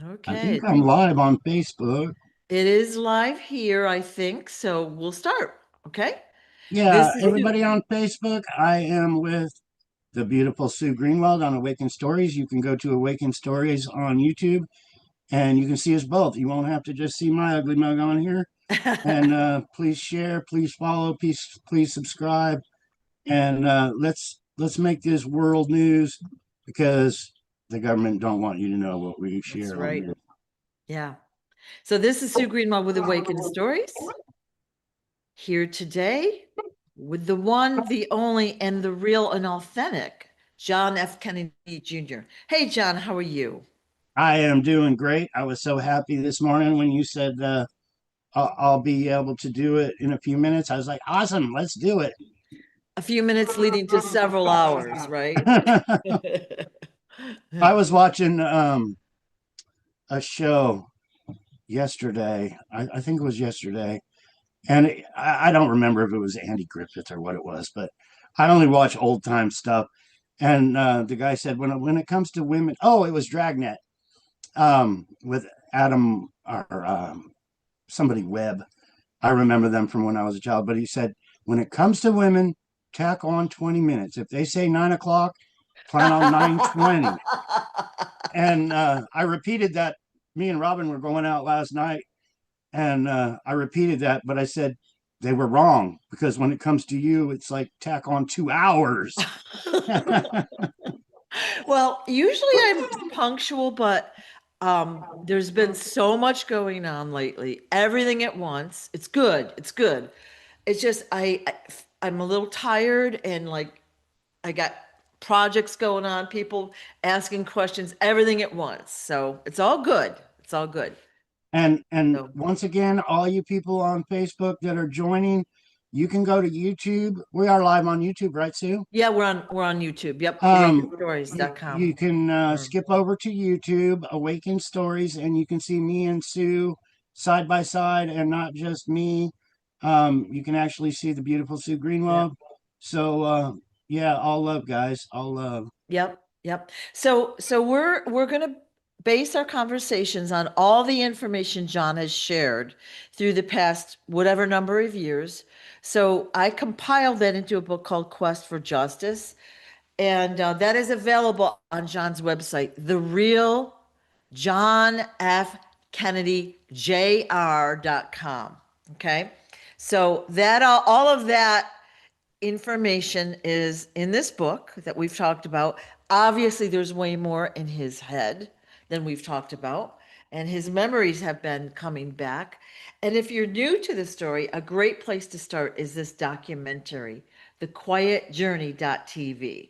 I Okay. think I'm live on Facebook. It is live here, I think. So we'll start. Okay. Yeah, This is everybody on Facebook. I am with the beautiful Sue Greenwald on Awaken Stories. You can go to Awaken Stories on YouTube and you can see us both. You won't have to just see my ugly mug on here. And please share, please follow, please subscribe, and let's make this world news because the government don't want you to know what we That's share on right. here. Yeah. So this is Sue Greenwald with Awakened Stories. Here today with the one, the only, and the real and authentic John F. Kennedy Jr. Hey, John, how are you? I am doing great. I was so happy this morning when you said I'll be able to do it in a few minutes. I was like, awesome, let's do it. A few minutes leading to several hours, right? I was watching a show yesterday. I think it was yesterday, and I don't remember if it was Andy Griffith or what it was, but I only watch old time stuff. And the guy said, when it comes to women, oh, it was Dragnet with Adam or somebody Webb. I remember them from when I was a child. But he said, when it comes to women, tack on 20 minutes. If they say 9 o'clock, plan on 9:20. And I repeated that. Me and Robin were going out last night, and I repeated that, but I said they were wrong because when it comes to you, it's like tack on 2 hours. Well, usually I'm punctual, but there's been so much going on lately. Everything at once. It's good. It's good. It's just I'm a little tired and like I got projects going on, people asking questions, everything at once. So it's all good. It's all good. And So once again, all you people on Facebook that are joining, you can go to YouTube. We are live on YouTube, right, Sue? yeah, we're on YouTube. Yep, Um, awakenstories.com. you can Or skip over to YouTube, Awaken Stories, and you can see me and Sue side by side, and not just me. You can actually see the beautiful Sue yep. Greenwald. So yeah, all love, guys. All love. Yep, yep. So we're gonna base our conversations on all the information John has shared through the past whatever number of years. So I compiled that into a book called Quest for Justice, and that is available on John's website, The Real John F. Kennedy Jr.com. Okay, so that all of that information is in this book that we've talked about. Obviously, there's way more in his head than we've talked about, and his memories have been coming back. And if you're new to the story, a great place to start is this documentary, thequietjourney.tv.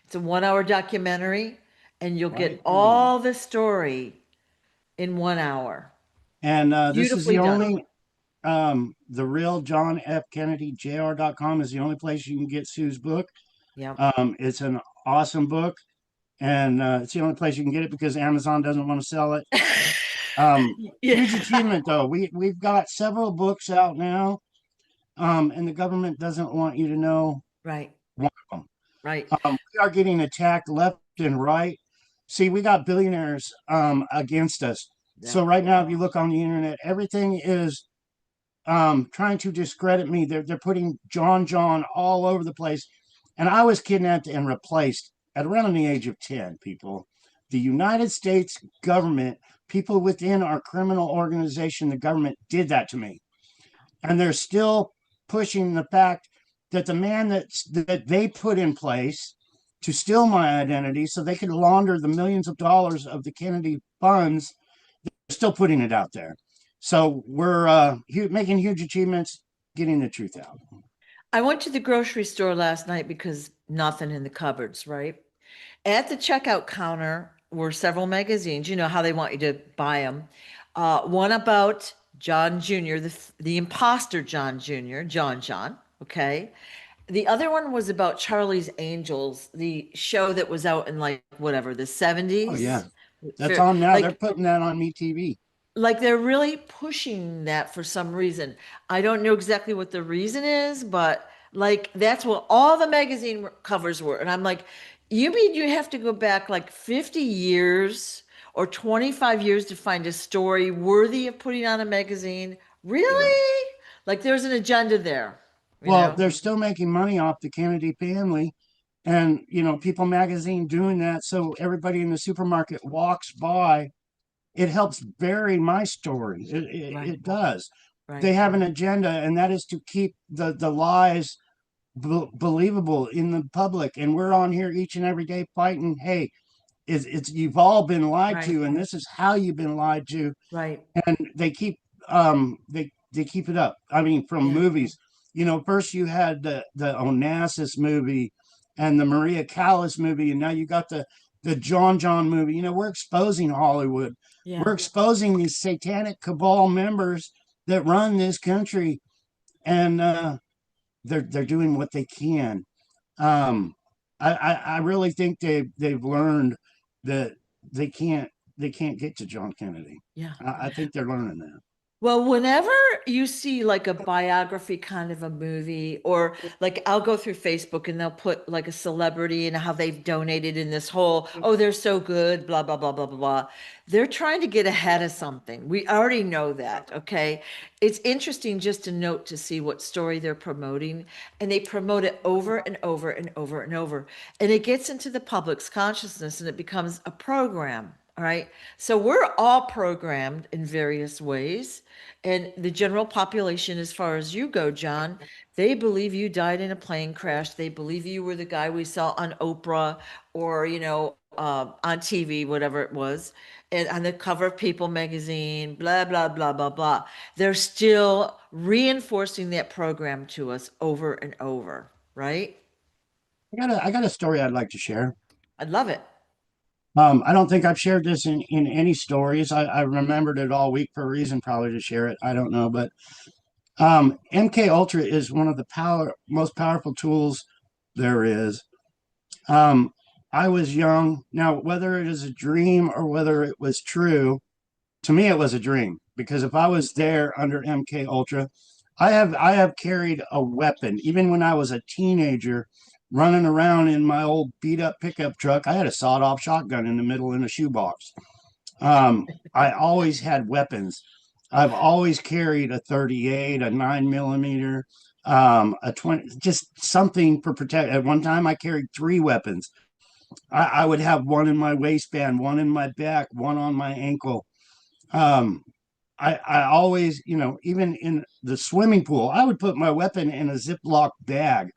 It's a 1 hour documentary, and you'll get Quiet journey. all the story in 1 hour. And this is Beautifully the done. only the real John F. Kennedy Jr.com is the only place you can get Sue's book. Yeah. It's an awesome book, and it's the only place you can get it because Amazon doesn't want to sell it. Huge Yeah. achievement though. We've got several books out now, and the government doesn't want you to know Right. one of them. Right. We are getting attacked left and right. See, we got billionaires against us. Yeah. So right now, if you look on the internet, everything is trying to discredit me. They're putting John all over the place, and I was kidnapped and replaced at around the age of 10. People, the United States government, people within our criminal organization, the government did that to me, and they're still pushing the fact that the man that they put in place to steal my identity so they could launder the millions of dollars of the Kennedy funds, they're still putting it out there. So we're making huge achievements getting the truth out. I went to the grocery store last night because nothing in the cupboards, right? At the checkout counter were several magazines. You know how they want you to buy them. One about John Jr., the imposter John Jr., John, okay? The other one was about Charlie's Angels, the show that was out in like whatever, the Oh yeah, 70s. that's on now. They're Like putting that on me TV. they're really pushing that for some reason. I don't know exactly what the reason is, but like that's what all the magazine covers were. And I'm like, you mean you have to go back like 50 years or 25 years to find a story worthy of putting on a magazine. Yeah. Really? Like there's an agenda there, you Well, know? they're still making money off the Kennedy family and, People Magazine doing that. So everybody in the supermarket walks by. It helps bury my story. Right, It does. They right, have an agenda, and that is to keep the lies believable in the public. And we're on here each and every day fighting. Hey, it's you've all been lied right, to, and this is how you've been lied to. right. And they keep it up. I mean, from Yeah, movies, first you had the Onassis movie and the Maria Callas movie, and now you got the John movie. We're exposing Hollywood. yeah. We're exposing these satanic cabal members that run this country, and they're doing what they can. Um, I really think they've learned that they can't they can't get to John Kennedy. Yeah. I think they're learning that. Well, whenever you see like a biography kind of a movie, or like I'll go through Facebook and they'll put like a celebrity and how they've donated in this whole, oh, they're so good, blah, blah, blah, blah, blah, blah. They're trying to get ahead of something. We already know that. Okay. It's interesting just to note to see what story they're promoting, and they promote it over and over and over and over. And it gets into the public's consciousness and it becomes a program. All right. So we're all programmed in various ways. And the general population, as far as you go, John, they believe you died in a plane crash. They believe you were the guy we saw on Oprah or, on TV, whatever it was, and on the cover of People magazine, blah, blah, blah, blah, blah. They're still reinforcing that program to us over and over, right? I got a story I'd like to share. I love it. I don't think I've shared this in any stories. I remembered it all week for a reason, probably to share it. I don't know, but MK Ultra is one of the most powerful tools there is. Um, I was young. Now, whether it is a dream or whether it was true, to me it was a dream because if I was there under MK Ultra, I have carried a weapon even when I was a teenager running around in my old beat up pickup truck. I had a sawed off shotgun in the middle in a shoebox. I always had weapons. I've always carried a 38, a 9 millimeter, a 20, just something for protect. At one time, I carried three weapons. I would have one in my waistband, one in my back, one on my ankle. Um, I always, even in the swimming pool, I would put my weapon in a Ziploc bag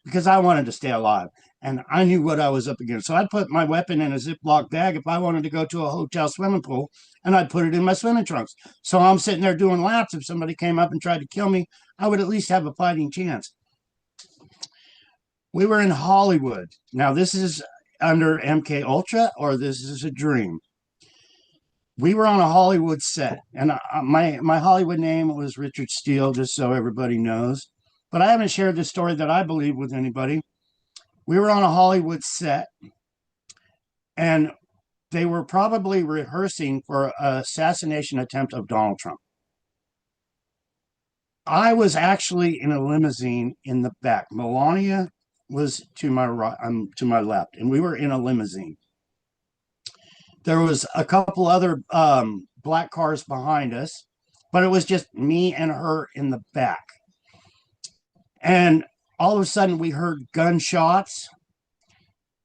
because I wanted to stay alive and I knew what I was up against. So I'd put my weapon in a Ziploc bag if I wanted to go to a hotel swimming pool, and I'd put it in my swimming trunks. So I'm sitting there doing laps. If somebody came up and tried to kill me, I would at least have a fighting chance. We were in Hollywood. Now, this is under MK Ultra or this is a dream. We were on a Hollywood set, and my Hollywood name was Richard Steele, just so everybody knows. But I haven't shared this story that I believe with anybody. We were on a Hollywood set, and they were probably rehearsing for an assassination attempt of Donald Trump. I was actually in a limousine in the back. Melania was to my right, to my left, and we were in a limousine. There was a couple other black cars behind us, but it was just me and her in the back. And all of a sudden, we heard gunshots.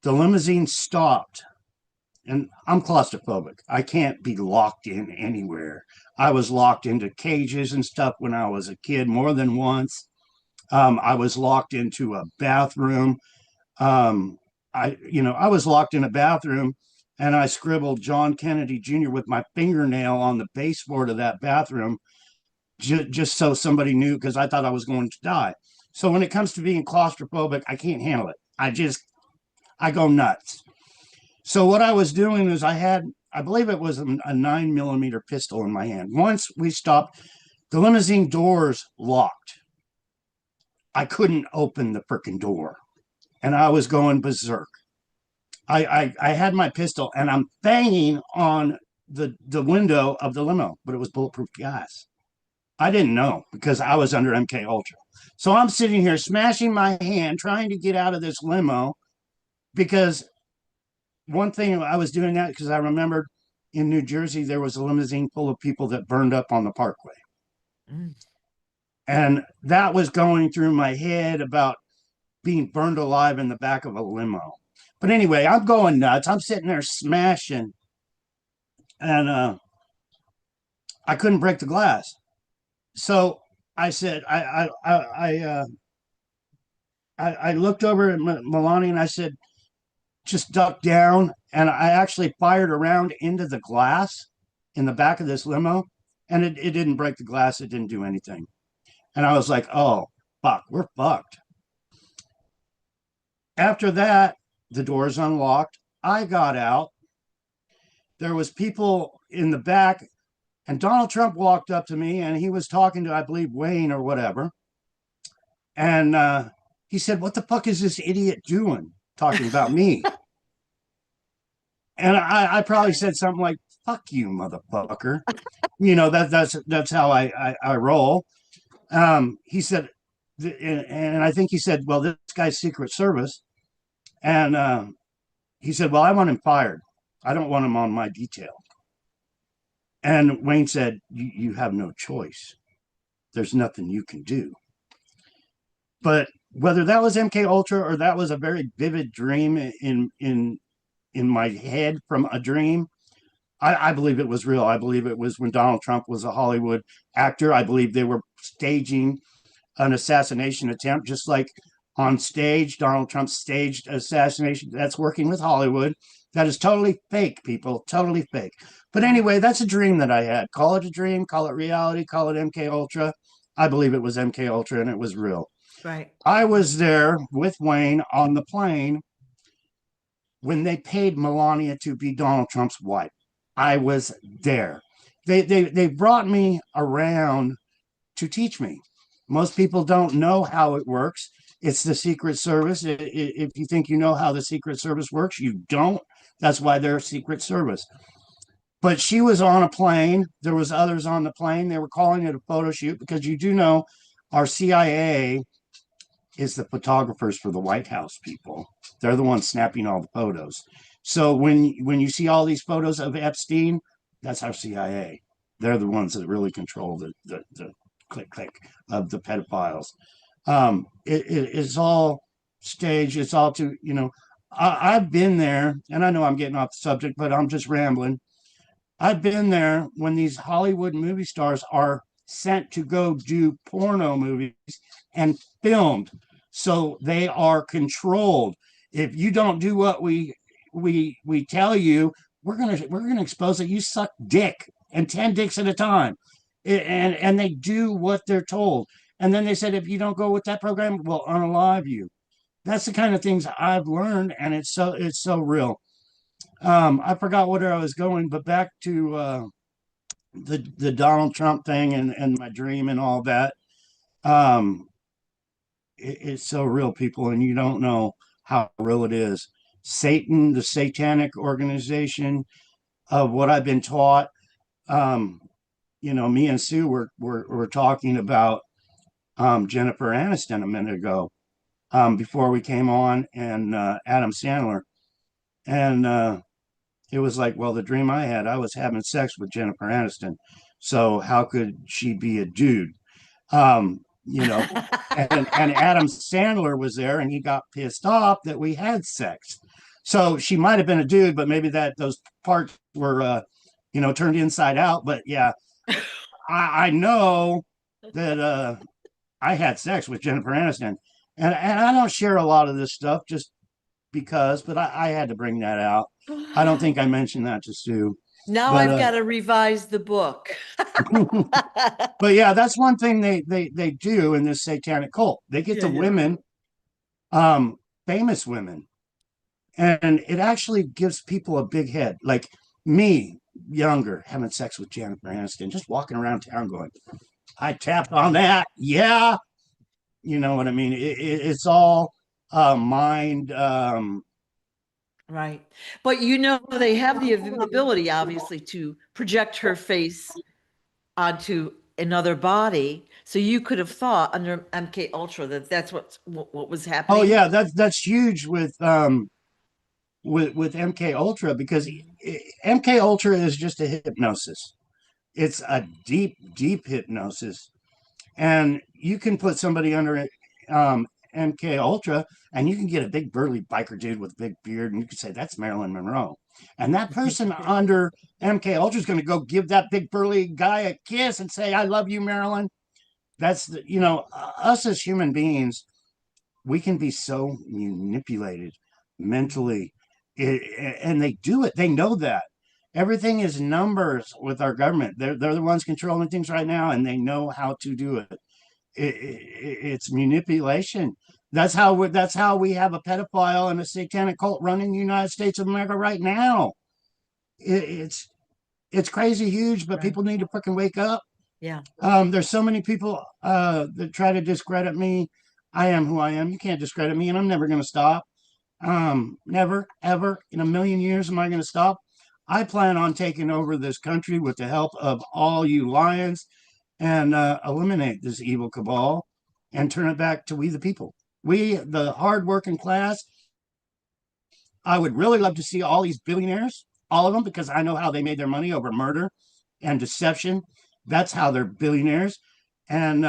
The limousine stopped, and I'm claustrophobic. I can't be locked in anywhere. I was locked into cages and stuff when I was a kid more than once. I was locked into a bathroom. I was locked in a bathroom, and I scribbled John Kennedy Jr. with my fingernail on the baseboard of that bathroom, just so somebody knew because I thought I was going to die. So when it comes to being claustrophobic, I can't handle it. I go nuts. So what I was doing is I believe it was a 9 millimeter pistol in my hand. Once we stopped, the limousine doors locked. I couldn't open the freaking door, and I was going berserk. I had my pistol, and I'm banging on the window of the limo, but it was bulletproof glass. I didn't know because I was under MK Ultra. So I'm sitting here smashing my hand, trying to get out of this limo because one thing I was doing that because I remembered in New Jersey, there was a limousine full of people that burned up on the parkway. Mm. And that was going through my head about being burned alive in the back of a limo. But anyway, I'm going nuts. I'm sitting there smashing, and I couldn't break the glass. So I said, I looked over at Melania and I said, just duck down. And I actually fired around into the glass in the back of this limo, and it didn't break the glass. It didn't do anything. And I was like, oh, fuck, we're fucked. After that, the doors unlocked. I got out. There was people in the back, and Donald Trump walked up to me, and he was talking to, I believe, Wayne or whatever. And he said, what the fuck is this idiot doing talking about me? And I probably said something like, fuck you, motherfucker. That's how I roll. He said, and I think he said, well, this guy's Secret Service. And he said, well, I want him fired. I don't want him on my detail. And Wayne said, you have no choice. There's nothing you can do. But whether that was MK Ultra or that was a very vivid dream in my head from a dream, I believe it was real. I believe it was when Donald Trump was a Hollywood actor. I believe they were staging an assassination attempt, just like on stage, Donald Trump staged assassination. That's working with Hollywood. That is totally fake, people. Totally fake. But anyway, that's a dream that I had. Call it a dream, call it reality, call it MK Ultra. I believe it was MK Ultra and it was real. Right. I was there with Wayne on the plane when they paid Melania to be Donald Trump's wife. I was there. They brought me around to teach me. Most people don't know how it works. It's the Secret Service. If you think you know how the Secret Service works, you don't. That's why they're Secret Service. But she was on a plane. There was others on the plane. They were calling it a photo shoot because you do know our CIA is the photographers for the White House people. They're the ones snapping all the photos. So when you see all these photos of Epstein, that's our CIA. They're the ones that really control the click click of the pedophiles. It's all staged. It's all to I've been there, and I know I'm getting off the subject, but I'm just rambling. I've been there when these Hollywood movie stars are sent to go do porno movies and filmed. So they are controlled. If you don't do what we tell you, we're gonna expose that you suck dick and 10 dicks at a time. And they do what they're told. And then they said, if you don't go with that program, we'll unalive you. That's the kind of things I've learned, and it's so real. I forgot where I was going, but back to the Donald Trump thing and my dream and all that. Um, it's so real, people, and you don't know how real it is. Satan, the satanic organization of what I've been taught. Um, me and Sue were talking about Jennifer Aniston a minute ago before we came on, and Adam Sandler. And it was like, well, the dream I had, I was having sex with Jennifer Aniston. So how could she be a dude? Um, you know, and Adam Sandler was there and he got pissed off that we had sex. So she might have been a dude, but maybe that those parts were, turned inside out. But yeah, I know that I had sex with Jennifer Aniston. And I don't share a lot of this stuff just because, but I had to bring that out. I don't think I mentioned that to Sue. Now But I've got to revise the book. but yeah, that's one thing they do in this satanic cult. They get Yeah, the yeah. women, famous women, and it actually gives people a big head. Like me, younger, having sex with Jennifer Aniston, just walking around town going, I tapped on that. Yeah. You know what I mean? It's all mind. Right. But they have the ability, obviously, to project her face onto another body. So you could have thought under MK Ultra that that's what was Oh happening. yeah, that's huge with MK Ultra because MK Ultra is just a hypnosis. It's a deep, deep hypnosis, and you can put somebody under MK Ultra, and you can get a big burly biker dude with a big beard, and you can say that's Marilyn Monroe, and that person under MK Ultra is going to go give that big burly guy a kiss and say, "I love you, Marilyn." That's us as human beings, we can be so manipulated mentally, and they do it. They know that everything is numbers with our government. They're the ones controlling things right now, and they know how to do it. It's manipulation. That's how we have a pedophile and a satanic cult running the United States of America right now. It's crazy huge, but Right. people need to freaking wake up. Yeah. There's so many people that try to discredit me. I am who I am. You can't discredit me, and I'm never going to stop. Never, ever in a million years am I going to stop. I plan on taking over this country with the help of all you lions and eliminate this evil cabal and turn it back to we the people. We, the hardworking class. I would really love to see all these billionaires, all of them, because I know how they made their money over murder and deception. That's how they're billionaires. And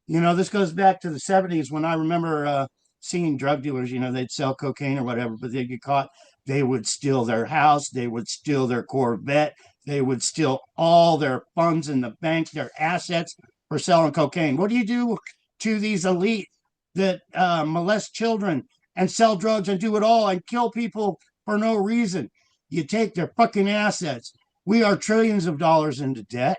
this goes back to the 70s when I remember seeing drug dealers, they'd sell cocaine or whatever, but they'd get caught. They would steal their house, they would steal their Corvette, they would steal all their funds in the bank, their assets for selling cocaine. What do you do to these elite that molest children and sell drugs and do it all and kill people for no reason? You take their fucking assets. We are trillions of dollars into debt.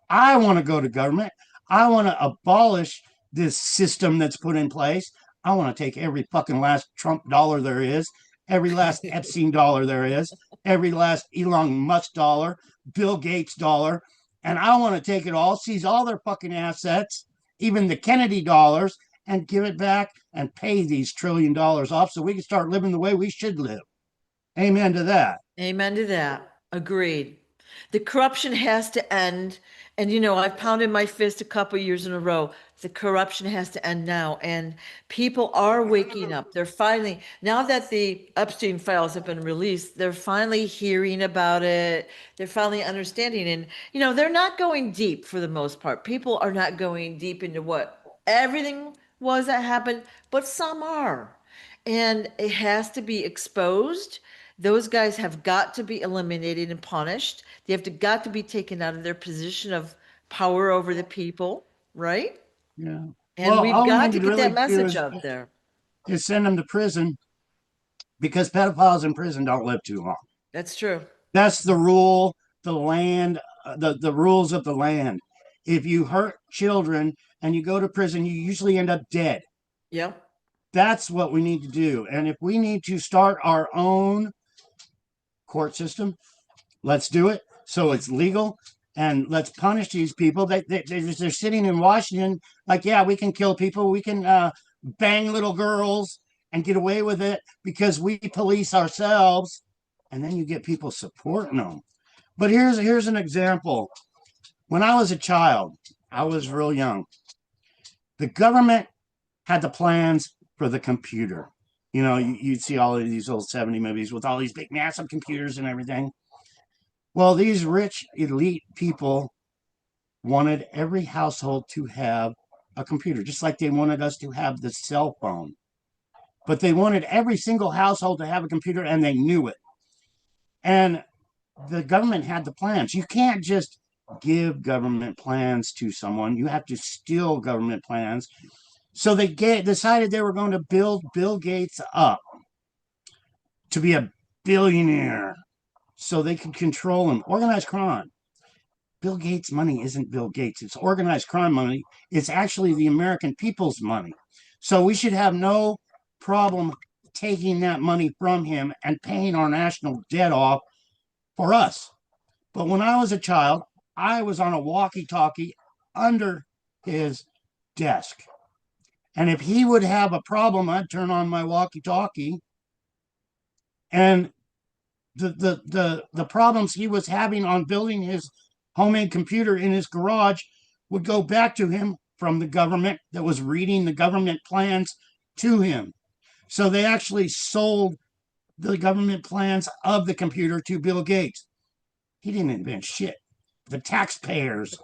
I want to go to government. I want to abolish this system that's put in place. I want to take every fucking last Trump dollar there is, every last Epstein dollar there is, every last Elon Musk dollar, Bill Gates dollar, and I want to take it all, seize all their fucking assets, even the Kennedy dollars, and give it back and pay these $1 trillion off so we can start living the way we should live. Amen to that. Amen to that. Agreed. The corruption has to end. And I've pounded my fist a couple years in a row. The corruption has to end now. And people are waking up. They're finally, now that the Epstein files have been released, they're finally hearing about it. They're finally understanding. And, they're not going deep for the most part. People are not going deep into what everything was that happened, but some are. And it has to be exposed. Those guys have got to be eliminated and punished. They have got to be taken out of their position of power over the people, right? Yeah. And Well, we've all we got need to to get really that do message is, out there. is send them to prison because pedophiles in prison don't live too long. That's true. That's the rule, the land, the rules of the land. If you hurt children and you go to prison, you usually end up dead. Yep. That's what we need to do. And if we need to start our own court system, let's do it so it's legal and let's punish these people. They're sitting in Washington like, yeah, we can kill people. We can bang little girls and get away with it because we police ourselves. And then you get people supporting them. But here's an example. When I was a child, I was real young. The government had the plans for the computer. You'd see all of these old 70 movies with all these big, massive computers and everything. Well, these rich, elite people wanted every household to have a computer, just like they wanted us to have the cell phone. But they wanted every single household to have a computer, and they knew it. And the government had the plans. You can't just give government plans to someone, you have to steal government plans. So they decided they were going to build Bill Gates up to be a billionaire so they could control him. Organized crime. Bill Gates' money isn't Bill Gates. It's organized crime money. It's actually the American people's money. So we should have no problem taking that money from him and paying our national debt off for us. But when I was a child, I was on a walkie-talkie under his desk. And if he would have a problem, I'd turn on my walkie-talkie, and the problems he was having on building his homemade computer in his garage would go back to him from the government that was reading the government plans to him. So they actually sold the government plans of the computer to Bill Gates. He didn't invent shit. The taxpayers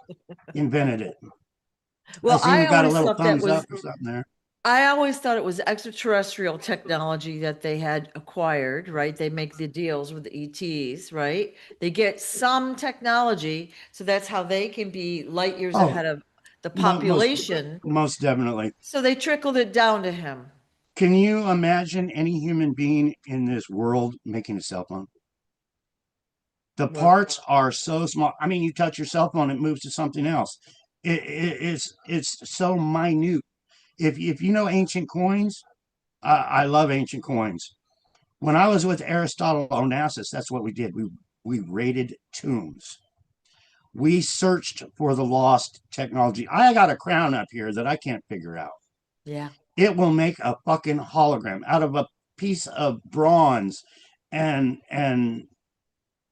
invented it. I Well, see we got a little thumbs up or something there. I always thought it was extraterrestrial technology that they had acquired, right? They make the deals with the ETs, right? They get some technology, so that's how they can be light years Oh, ahead of the most population. most definitely. So they trickled it down to him. Can you imagine any human being in this world making a cell phone? The Well, parts are so small. I mean, you touch your cell phone, it moves to something else. It's so minute. If you know ancient coins, I love ancient coins. When I was with Aristotle Onassis, that's what we did. We raided tombs. We searched for the lost technology. I got a crown up here that I can't figure out. yeah, It will make a fucking hologram out of a piece of bronze and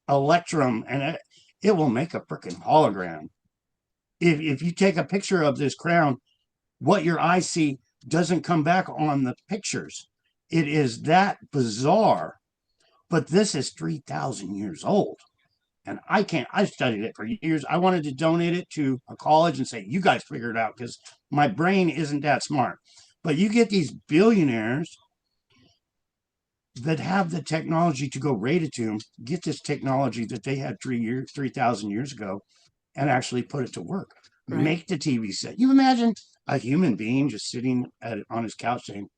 electrum, and it will make a freaking hologram. If you take a picture of this crown, what your eyes see doesn't come back on the pictures. It is that bizarre. But this is 3,000 years old. And I studied it for years. I wanted to donate it to a college and say, you guys figure it out because my brain isn't that smart. But you get these billionaires that have the technology to go raid a tomb, get this technology that they had 3,000 years ago, and actually put it to work. right. Make the TV set. You imagine a human being just sitting on his couch saying,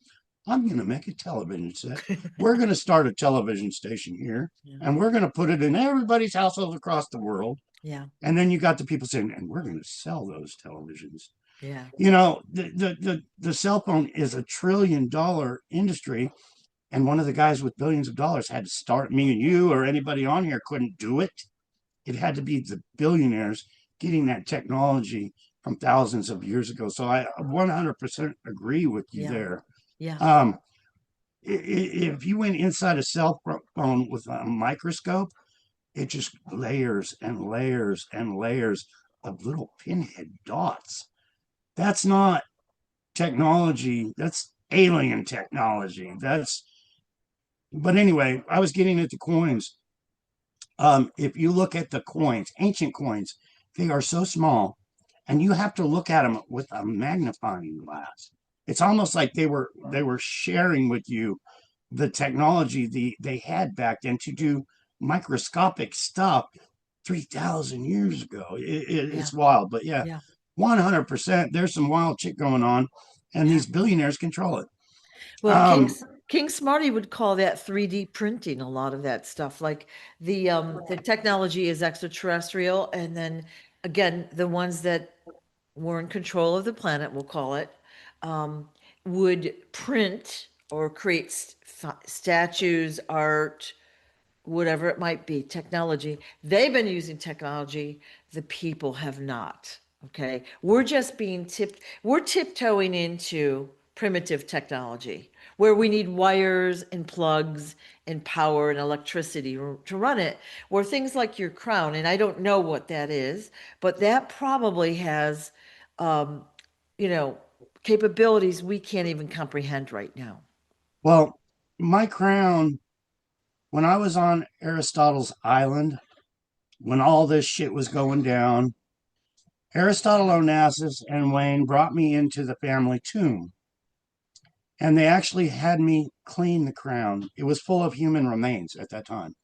I'm going to make a television set. We're going to start a television station here, Yeah, and we're going to put it in everybody's household across the world. yeah, And then you got the people saying, and we're going to sell those televisions. yeah. You know, the cell phone is $1 trillion industry. And one of the guys with billions of dollars had to start. Me and you or anybody on here couldn't do it. It had to be the billionaires getting that technology from thousands of years ago. So I 100% agree with you Yeah, there. yeah, Um, if you went inside a cell phone with a microscope, it just layers and layers and layers of little pinhead dots. That's not technology. That's alien technology. But anyway, I was getting at the coins. If you look at the coins, ancient coins, they are so small, and you have to look at them with a magnifying glass. It's almost like they were sharing with you the technology they had back then to do microscopic stuff 3,000 years ago. yeah, It's wild, but yeah, yeah. 100%. There's some wild shit going on, and Yeah. these billionaires control it. Well, Um, King Smarty would call that 3D printing, a lot of that stuff. Like the technology is extraterrestrial, and then again, the ones that were in control of the planet, we'll call it, um, would print or create statues, art, whatever it might be, technology. They've been using technology, the people have not. Okay. We're just being we're tiptoeing into primitive technology where we need wires and plugs and power and electricity to run it. Where things like your crown, and I don't know what that is, but that probably has, um, you know, capabilities we can't even comprehend right now. well, my crown, when I was on Aristotle's island, when all this shit was going down, Aristotle Onassis and Wayne brought me into the family tomb, and they actually had me clean the crown. It was full of human remains at that time.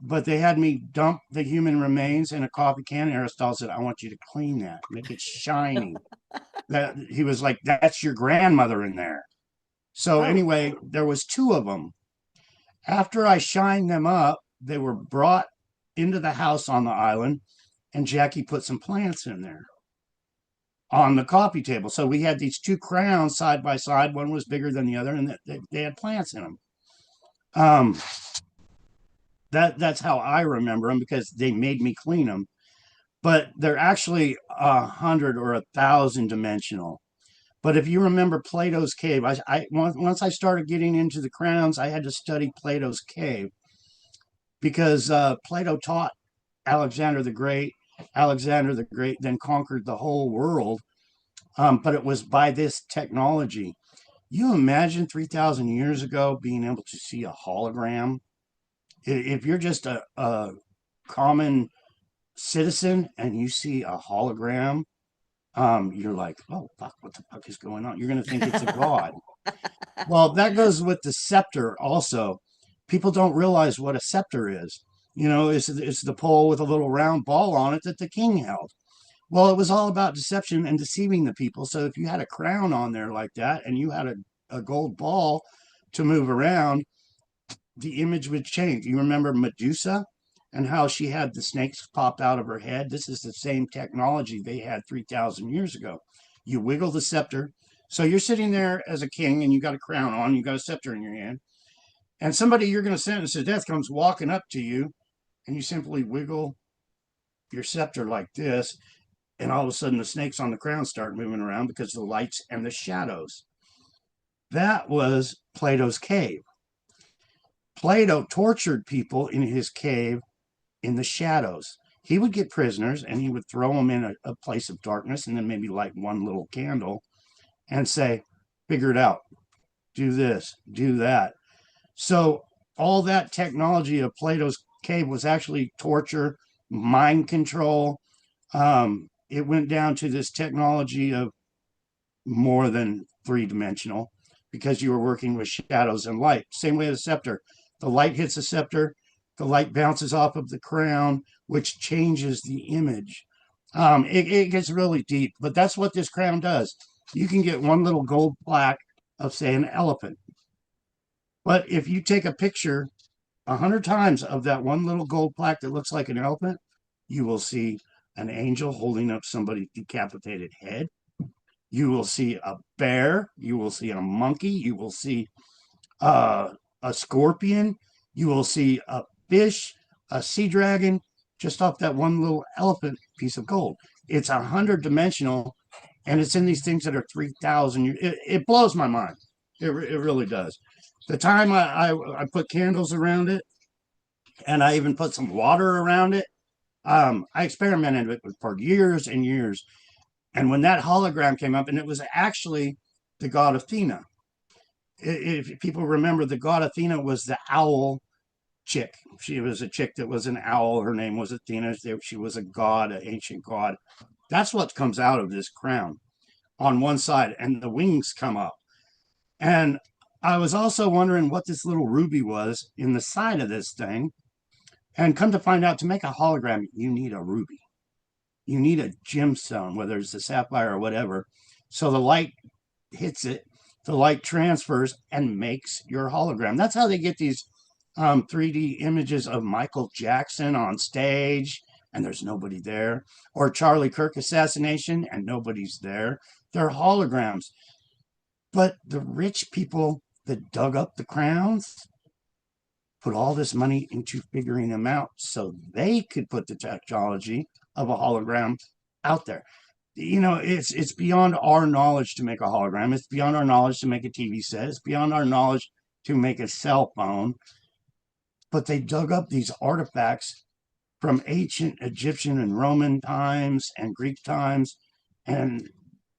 But they had me dump the human remains in a coffee can. Aristotle said, I want you to clean that, make it shiny. That he was like, that's your grandmother in there. So Oh, anyway, there was two of them. After I shined them up, they were brought into the house on the island, and Jackie put some plants in there on the coffee table. So we had these two crowns side by side. One was bigger than the other, and they had plants in them. Um, that's how I remember them because they made me clean them. But they're actually 100 or 1,000 dimensional. But if you remember Plato's cave, once I started getting into the crowns, I had to study Plato's cave because Plato taught Alexander the Great. Alexander the Great then conquered the whole world, but it was by this technology. You imagine 3,000 years ago being able to see a hologram? If you're just a common citizen and you see a hologram, you're like, oh, fuck, what the fuck is going on? You're going to think it's a god. Well, that goes with the scepter also. People don't realize what a scepter is. It's the pole with a little round ball on it that the king held. Well, it was all about deception and deceiving the people. So if you had a crown on there like that and you had a gold ball to move around, the image would change. You remember Medusa and how she had the snakes pop out of her head? This is the same technology they had 3,000 years ago. You wiggle the scepter. So you're sitting there as a king and you got a crown on, you got a scepter in your hand, and somebody you're going to sentence to death comes walking up to you, and you simply wiggle your scepter like this, and all of a sudden the snakes on the crown start moving around because of the lights and the shadows. That was Plato's cave. Plato tortured people in his cave in the shadows. He would get prisoners and he would throw them in a place of darkness and then maybe light one little candle and say, figure it out, do this, do that. So, all that technology of Plato's cave was actually torture, mind control. It went down to this technology of more than three-dimensional because you were working with shadows and light. Same way as the scepter. The light hits the scepter, the light bounces off of the crown, which changes the image. It gets really deep, but that's what this crown does. You can get one little gold plaque of, say, an elephant. But if you take a picture 100 times of that one little gold plaque that looks like an elephant, you will see an angel holding up somebody's decapitated head. You will see a bear. You will see a monkey. You will see a scorpion. You will see a fish, a sea dragon, just off that one little elephant piece of gold. It's 100 dimensional, and it's in these things that are 3,000 years. It blows my mind. It really does. The time I put candles around it, and I even put some water around it. I experimented with it for years and years. And when that hologram came up, and it was actually the god Athena. If people remember, the god Athena was the owl chick. She was a chick that was an owl. Her name was Athena. She was a god, an ancient god. That's what comes out of this crown on one side, and the wings come up. And I was also wondering what this little ruby was in the side of this thing. And come to find out, to make a hologram, you need a ruby. You need a gemstone, whether it's a sapphire or whatever. So the light hits it, the light transfers and makes your hologram. That's how they get these 3D images of Michael Jackson on stage and there's nobody there, or Charlie Kirk assassination and nobody's there. They're holograms. But the rich people that dug up the crowns put all this money into figuring them out so they could put the technology of a hologram out there. It's beyond our knowledge to make a hologram. It's beyond our knowledge to make a TV set. It's beyond our knowledge to make a cell phone. But they dug up these artifacts from ancient Egyptian and Roman times and Greek times, and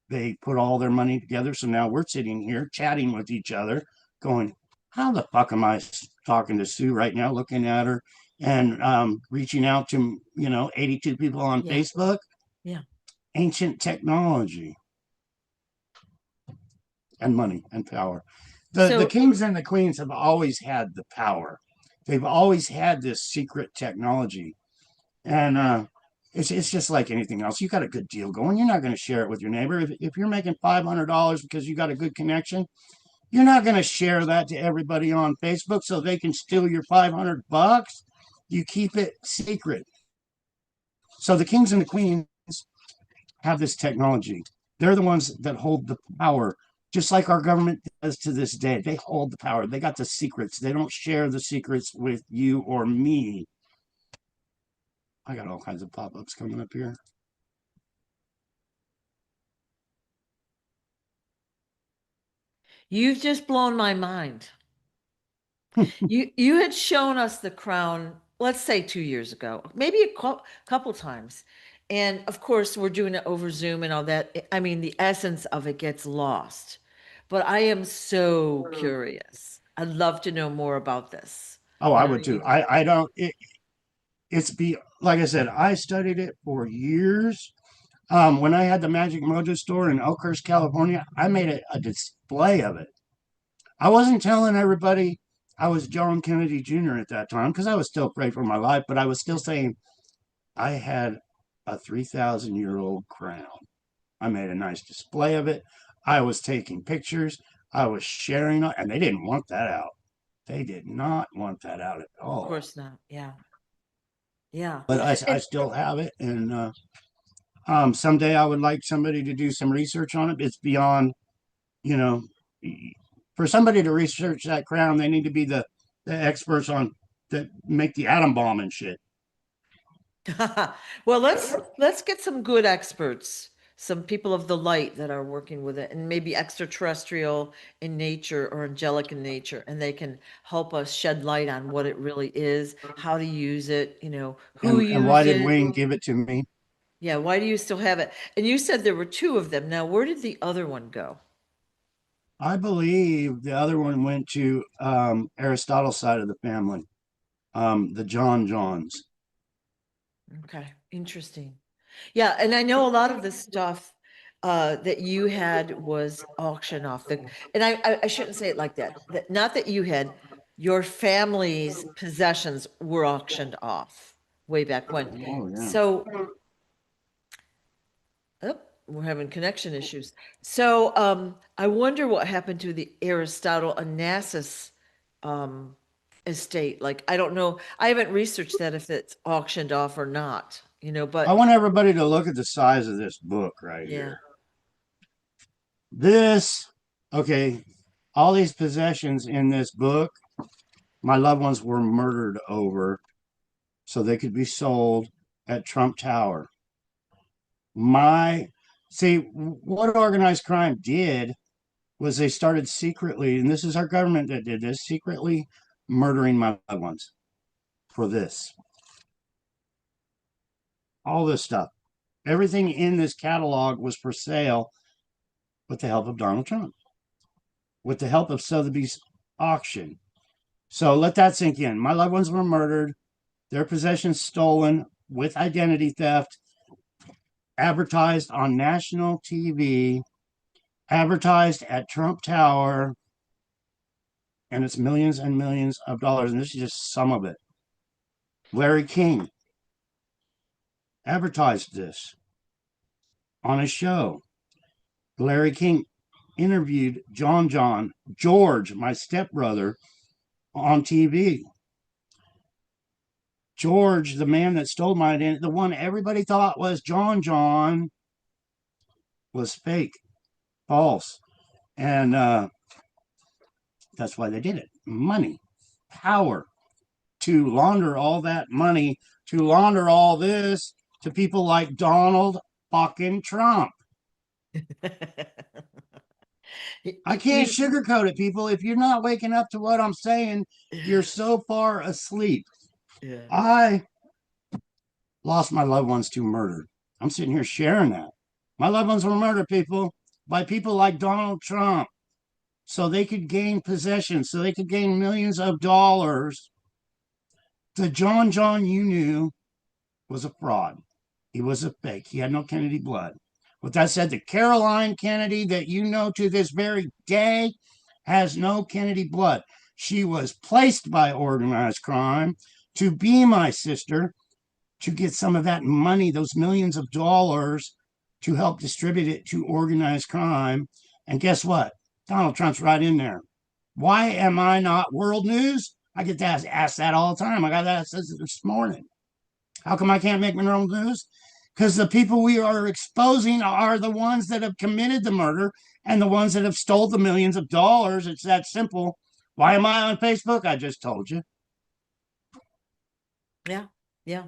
they put all their money together. So now we're sitting here chatting with each other, going, how the fuck am I talking to Sue right now, looking at her and reaching out to, 82 people on Yeah. Facebook? Yeah. Ancient technology and money and power. The So kings and the queens have always had the power. They've always had this secret technology. And it's just like anything else. You got a good deal going. You're not going to share it with your neighbor. If you're making $500 because you got a good connection, you're not going to share that to everybody on Facebook so they can steal your $500. You keep it secret. So the kings and the queens have this technology. They're the ones that hold the power, just like our government does to this day. They hold the power. They got the secrets. They don't share the secrets with you or me. I got all kinds of pop ups coming up here. you've just blown my mind. You had shown us the crown, let's say 2 years ago, maybe couple times. And of course, we're doing it over Zoom and all that. I mean, the essence of it gets lost. but I am so curious. I'd love to know more about this. Oh, You I know, would too. I don't. It's be like I said. I studied it for years. When I had the Magic Mojo store in Oakhurst, California, I made a display of it. I wasn't telling everybody I was John Kennedy Jr. at that time because I was still afraid for my life, but I was still saying I had a 3,000-year-old crown. I made a nice display of it. I was taking pictures. I was sharing it, and they didn't want that out. They did not want that out at of all. course not. Yeah. Yeah. But I And still have it, and someday I would like somebody to do some research on it. It's beyond, you know, for somebody to research that crown, they need to be the experts on that make the atom bomb and shit. well, let's get some good experts, some people of the light that are working with it, and maybe extraterrestrial in nature or angelic in nature, and they can help us shed light on what it really is, how to use it, who And why used did it. Wayne give it to me? Yeah, why do you still have it? And you said there were two of them. Now, where did the other one go? I believe the other one went to Aristotle's side of the family, the Johns. Okay, interesting. Yeah, and I know a lot of the stuff that you had was auctioned off. And I shouldn't say it like that. Not that you had, your family's possessions were auctioned off way back when. Oh yeah. So, oh, we're having connection issues. So, I wonder what happened to the Aristotle Onassis estate. Like, I don't know. I haven't researched that if it's auctioned off or not, I but want everybody to look at the size of this book right yeah. here. This, okay, all these possessions in this book, my loved ones were murdered over so they could be sold at Trump Tower. My, see, what organized crime did was they started secretly, and this is our government that did this, secretly murdering my loved ones for this. All this stuff. Everything in this catalog was for sale with the help of Donald Trump, with the help of Sotheby's auction. So let that sink in. My loved ones were murdered, their possessions stolen with identity theft, advertised on national TV, advertised at Trump Tower, and it's millions and millions of dollars. And this is just some of it. Larry King advertised this on a show. Larry King interviewed George, my stepbrother, on TV. George, the man that stole my identity, the one everybody thought was John, was fake, false. And that's why they did it. Money, power, to launder all that money, to launder all this to people like Donald fucking Trump. I can't You, sugarcoat it, people. If you're not waking up to what I'm saying, you're so far asleep. yeah. I lost my loved ones to murder. I'm sitting here sharing that. My loved ones were murdered, people, by people like Donald Trump. So they could gain possession, so they could gain millions of dollars. The John you knew was a fraud. He was a fake. He had no Kennedy blood. With that said, the Caroline Kennedy that you know to this very day has no Kennedy blood. She was placed by organized crime to be my sister, to get some of that money, those millions of dollars, to help distribute it to organized crime. And guess what? Donald Trump's right in there. Why am I not world news? I get asked that all the time. I got asked this morning. How come I can't make world news? Because the people we are exposing are the ones that have committed the murder and the ones that have stole the millions of dollars. It's that simple. Why am I on Facebook? I just told you. Yeah. Yeah.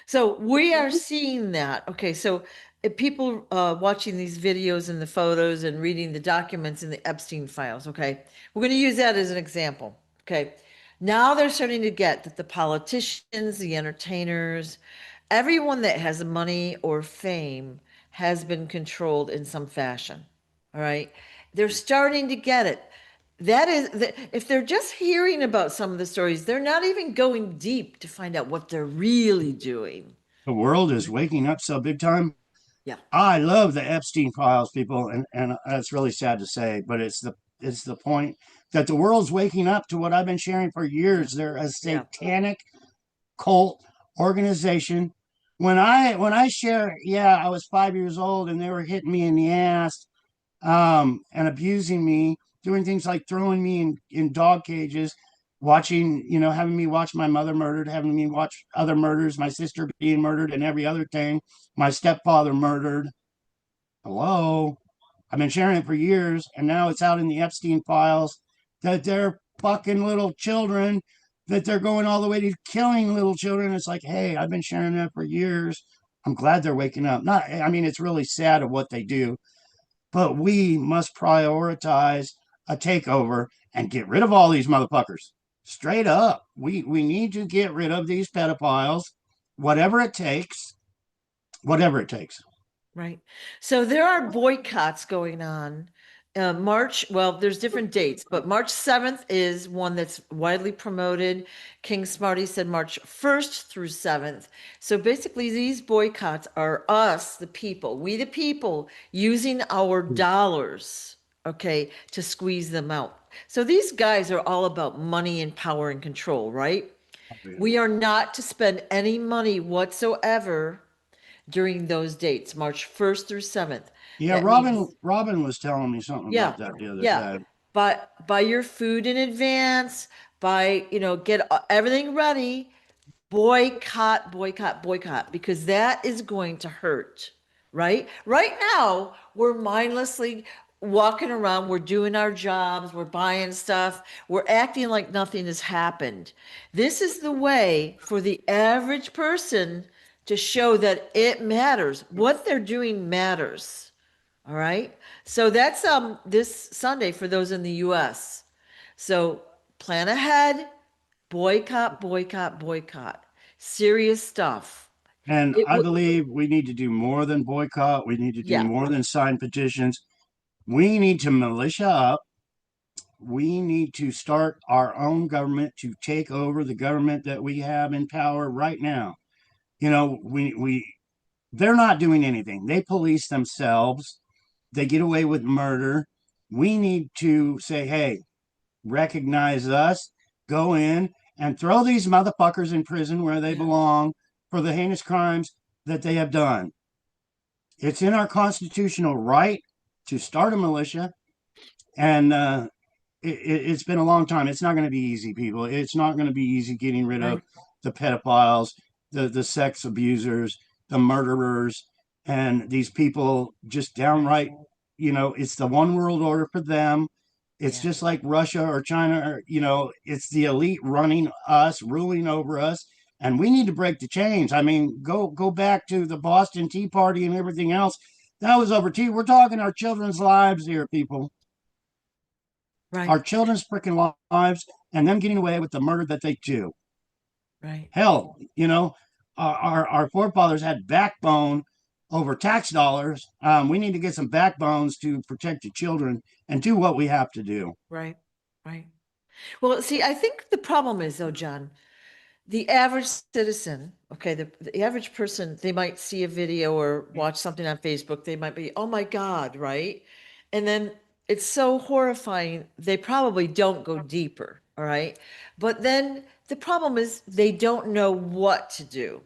So we are seeing that. Okay, so if people watching these videos and the photos and reading the documents in the Epstein files, okay, we're going to use that as an example. Okay, now they're starting to get that the politicians, the entertainers, everyone that has money or fame has been controlled in some fashion. All right. They're starting to get it. That is, if they're just hearing about some of the stories, they're not even going deep to find out what they're really doing. The world is waking up so big time. Yeah, I love the Epstein files, people, and it's really sad to say, but it's the point that the world's waking up to what I've been sharing for yeah, years. They're a yeah, satanic cult organization. When I share, yeah, I was 5 years old and they were hitting me in the ass, and abusing me, doing things like throwing me in dog cages, watching, having me watch my mother murdered, having me watch other murders, my sister being murdered, and every other thing, my stepfather murdered. Hello. I've been sharing it for years, and now it's out in the Epstein files that they're fucking little children, that they're going all the way to killing little children. It's like, hey, I've been sharing that for years. I'm glad they're waking up. Not, I mean, it's really sad of what they do, but we must prioritize a takeover and get rid of all these motherfuckers. Straight up. We need to get rid of these pedophiles, whatever it takes, whatever it takes. right. So there are boycotts going on. March, well, there's different dates, but March 7th is one that's widely promoted. King Smarty said March 1st through 7th. So basically, these boycotts are us, the people, we the people, using our dollars, okay, to squeeze them out. So these guys are all about money and power and control, right? We are not to spend any money whatsoever during those dates, March 1st through 7th. Yeah, That Robin means, Robin was telling me something yeah, about that the other yeah. day. Buy your food in advance, get everything ready. Boycott, boycott, boycott, because that is going to hurt, right? Right now, we're mindlessly walking around, we're doing our jobs, we're buying stuff, we're acting like nothing has happened. This is the way for the average person to show that it matters. What they're doing matters. All right. So that's this Sunday for those in the US. So plan ahead, boycott, boycott, boycott. Serious stuff. And It I would, believe we need to do more than boycott. We need to do yeah, more than sign petitions. We need to militia up. We need to start our own government to take over the government that we have in power right now. We they're not doing anything. They police themselves. They get away with murder. We need to say, hey, recognize us, go in and throw these motherfuckers in prison where they yeah, belong for the heinous crimes that they have done. It's in our constitutional right to start a militia, and it's been a long time. It's not going to be easy, people. It's not going to be easy getting rid of right. the pedophiles, the sex abusers, the murderers, and these people just Right. downright. It's the one world order for them. It's Yeah. just like Russia or China, or it's the elite running us, ruling over us, and we need to break the chains. I mean, go back to the Boston Tea Party and everything else. That was over tea. We're talking our children's lives here, people. Right. Our children's freaking lives, and them getting away with the murder that they do. Right. Hell, our forefathers had backbone over tax dollars. We need to get some backbones to protect the children and do what we have to do. Right. Right. Well, see, I think the problem is though, John, the average citizen, okay, the average person, they might see a video or watch something on Facebook, they might be, oh my God, right? And then it's so horrifying, they probably don't go deeper, all right? But then the problem is they don't know what to do,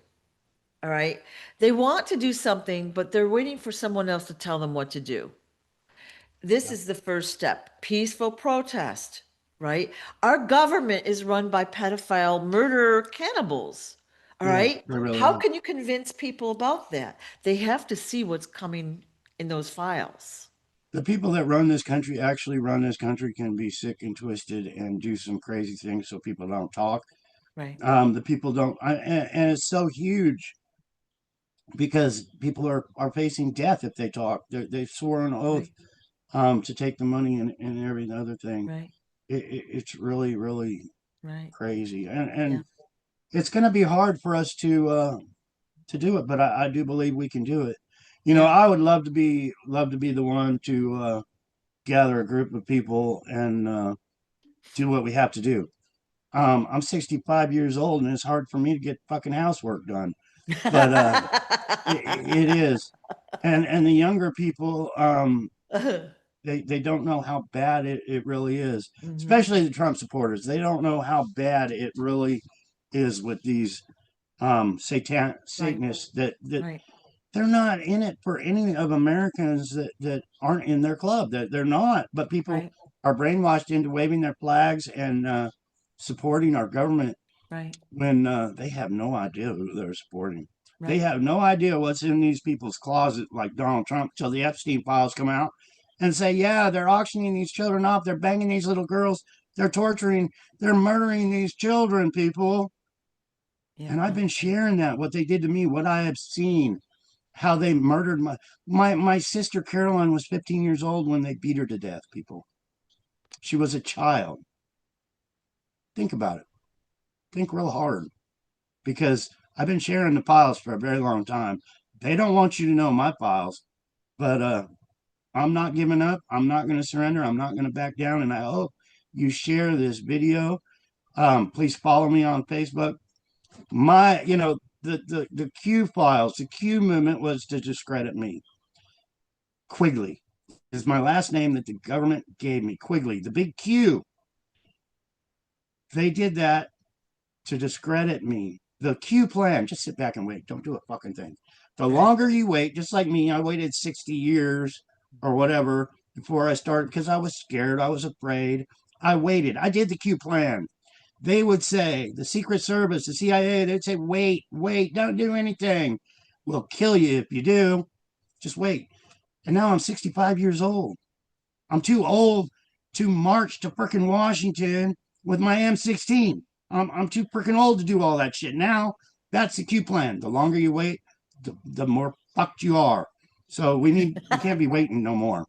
all right? They want to do something, but they're waiting for someone else to tell them what to do. This is the first step, peaceful protest, right? Our government is run by pedophile murderer cannibals. All Yeah, right. they really How are. can you convince people about that? They have to see what's coming in those files. The people that run this country actually run this country can be sick and twisted and do some crazy things so people don't talk. Right. The people don't, and it's so huge because people are facing death if they talk. They've sworn an oath Right. to take the money and every other thing. Right. It's really, really Right. crazy, Yeah. and it's going to be hard for us to do it, but I do believe we can do it. Yeah. I would love to be the one gather a group of people and do what we have to do. I'm 65 years old, and it's hard for me to get fucking housework done. But it is, and the younger people, they don't know how bad it really is, Mhm. especially the Trump supporters. They don't know how bad it really is with these Right, Satanists that right, they're not in it for any of Americans that aren't in their club. That they're not, but people right, are brainwashed into waving their flags and supporting our government right, when they have no idea who they're supporting. They right. have no idea what's in these people's closet, like Donald Trump, till the Epstein files come out and say, yeah, they're auctioning these children off, they're banging these little girls, they're torturing, they're murdering these children, people. Yeah, And I've been sharing that, what they did to me, what I have seen, how they murdered my sister Caroline was 15 years old when they beat her to death, people. She was a child. Think about it. Think real hard. Because I've been sharing the files for a very long time. They don't want you to know my files, but I'm not giving up. I'm not going to surrender. I'm not going to back down. And I hope you share this video. Please follow me on Facebook. The Q files, the Q movement was to discredit me. Quigley is my last name that the government gave me. Quigley, the big Q. They did that to discredit me. The Q plan, just sit back and wait. Don't do a fucking thing. The okay. longer you wait, just like me, I waited 60 years or whatever before I started because I was scared. I was afraid. I waited. I did the Q plan. They would say, the Secret Service, the CIA, they'd say, wait, wait, don't do anything. We'll kill you if you do. Just wait. And now I'm 65 years old. I'm too old to march to frickin' Washington with my M16. I'm too freaking old to do all that shit. Now, that's the Q plan. The longer you wait, the more fucked you are. So we can't be waiting no more.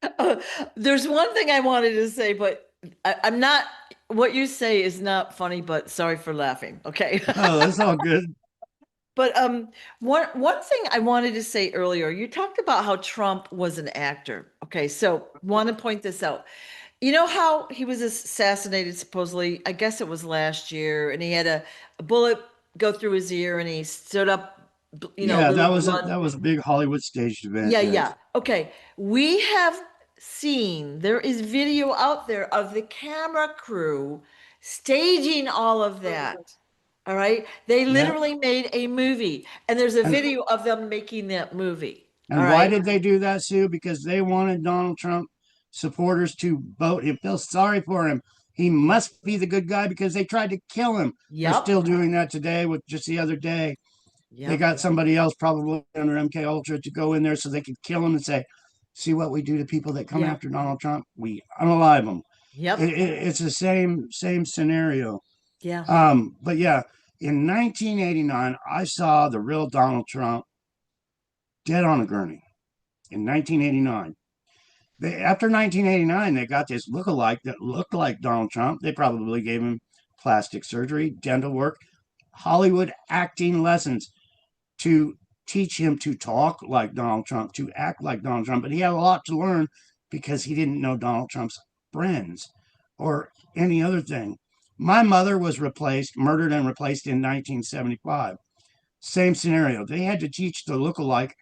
Uh, there's one thing I wanted to say, but I'm not, what you say is not funny, but sorry for laughing. Okay. Oh, that's all good. But one thing I wanted to say earlier, you talked about how Trump was an actor. Okay, so want to point this out. You know how he was assassinated supposedly, I guess it was last year, and he had a bullet go through his ear and he stood up, Yeah, little blood. that was a big Hollywood staged event. Yeah, Yes, yeah. Okay. We have seen, there is video out there of the camera crew staging all of that. All right. They yeah. literally made a movie, and there's a And video of them making that movie. All And why right. did they do that, Sue? Because they wanted Donald Trump supporters to vote and feel sorry for him. He Yeah. must be the good guy because they tried to kill him. They're Yep. still doing that today. With just the other day, they Yep. got somebody else probably under MK Ultra to go in there so they could kill him and say, "See what we do to people that come Yep. after Donald Trump? We unalive them." Yep. It's the same scenario. Yeah. But yeah, in 1989, I saw the real Donald Trump dead on a gurney in 1989. After 1989, they got this look-alike that looked like Donald Trump. They probably gave him plastic surgery, dental work, Hollywood acting lessons to teach him to talk like Donald Trump, to act like Donald Trump. But he had a lot to learn because he didn't know Donald Trump's friends or any other thing. My mother was murdered and replaced in 1975. Same scenario. They had to teach the look-alike